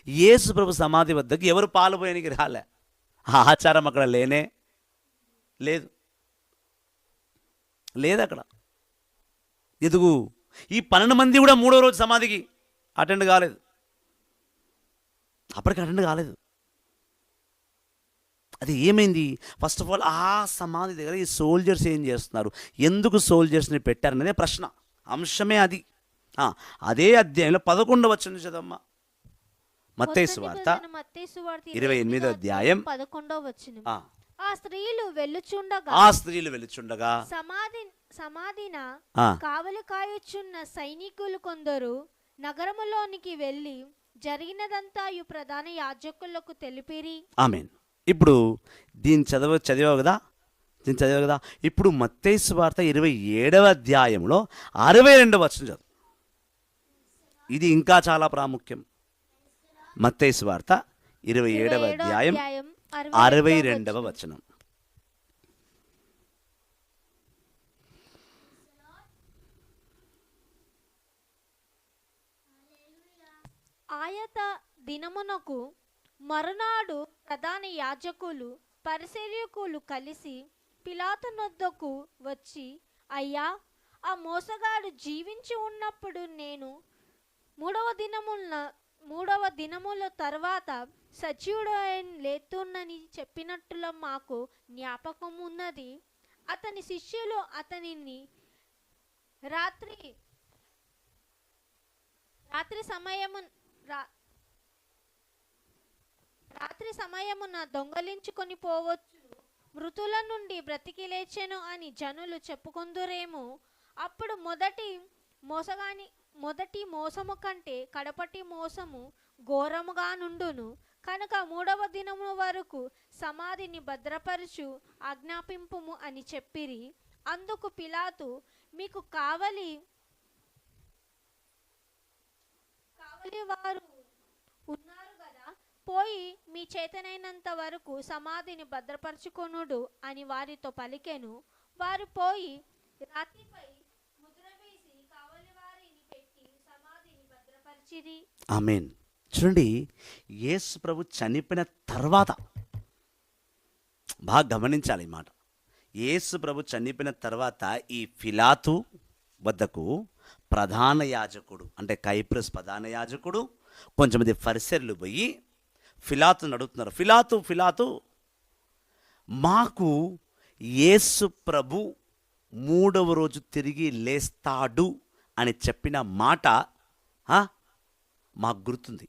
యేసు ప్రభు సమాధి వద్దకు ఎవరు పాలు పోయడానికి రాలే. ఆ ఆచారం అక్కడ లేనే లేదు, లేదు అక్కడ. ఎదుగు ఈ 12 మంది కూడా 3వ రోజు సమాధికి అటెండ్ కాలేదు, అప్పటికి అటెండ్ కాలేదు. అది ఏమైంది? ఫస్ట్ ఆఫ్ ఆల్ ఆ సమాధి దగ్గర ఈ సోల్జర్స్ ఏం చేస్తున్నారు, ఎందుకు సోల్జర్స్ని పెట్టారనేదే ప్రశ్న, అంశమే అది. అదే అధ్యాయంలో 11వ వచనం చదవమ్మా. మత్తయి సువార్త 28వ అధ్యాయం 11వ వచనం. ఆ ఆ స్త్రీలు వెళ్ళుచుండగా సమాధిన కావలి కాయుచున్న సైనికులు కొందరు నగరములోనికి వెళ్ళి జరిగినదంతాయు ప్రధాన యాజకులకు తెలిపిరి. ఆమేన్. ఇప్పుడు దీన్ని చదివావు కదా. ఇప్పుడు మత్తయి సువార్త 27వ అధ్యాయంలో 62వ వచనం చదువు. ఇది ఇంకా చాలా ప్రాముఖ్యం. మత్తయి సువార్త 27వ అధ్యాయం 62వ వచనం. ఆయత దినమునకు మరునాడు ప్రధాన యాజకులు పరిసయ్యులు కలిసి పిలాతు నొద్దకు వచ్చి, అయ్యా, ఆ మోసగాడు జీవించి ఉన్నప్పుడు నేను మూడవ దినముల తర్వాత సజీవుడైన లేతునని చెప్పినట్టులో మాకు జ్ఞాపకం ఉన్నది. అతని శిష్యులు అతనిని రాత్రి సమయమున దొంగలించుకొని పోవచ్చు, మృతుల నుండి బ్రతికి లేచెను అని జనులు చెప్పుకొందురేమో. అప్పుడు మొదటి మోసము కంటే కడపటి మోసము ఘోరముగా నుండును. కనుక 3వ దినము వరకు సమాధిని భద్రపరచు ఆజ్ఞాపింపుము అని చెప్పిరి. అందుకు పిలాతు, మీకు కావలి వారు ఉన్నారు కదా, పోయి మీ చేతనైనంత వరకు సమాధిని భద్రపరచుకొనుడు అని వారితో పలికెను. వారు పోయి రాతిపై ముద్ర వేసి కావలి వారిని పెట్టి సమాధిని భద్రపరిచిరి. ఆమేన్. చూడండి, యేసు ప్రభు చనిపోయిన తర్వాత, బాగా గమనించాలి ఈ మాట. యేసు ప్రభు చనిపోయిన తర్వాత ఈ పిలాతు వద్దకు ప్రధాన యాజకుడు, అంటే కైప్రస్ ప్రధాన యాజకుడు, కొంచెంమంది ఫరిసయ్యులు పోయి పిలాతుని అడుగుతున్నారు, పిలాతు, మాకు యేసు ప్రభు 3వ రోజు తిరిగి లేస్తాడు అని చెప్పిన మాట మాకు గుర్తుంది.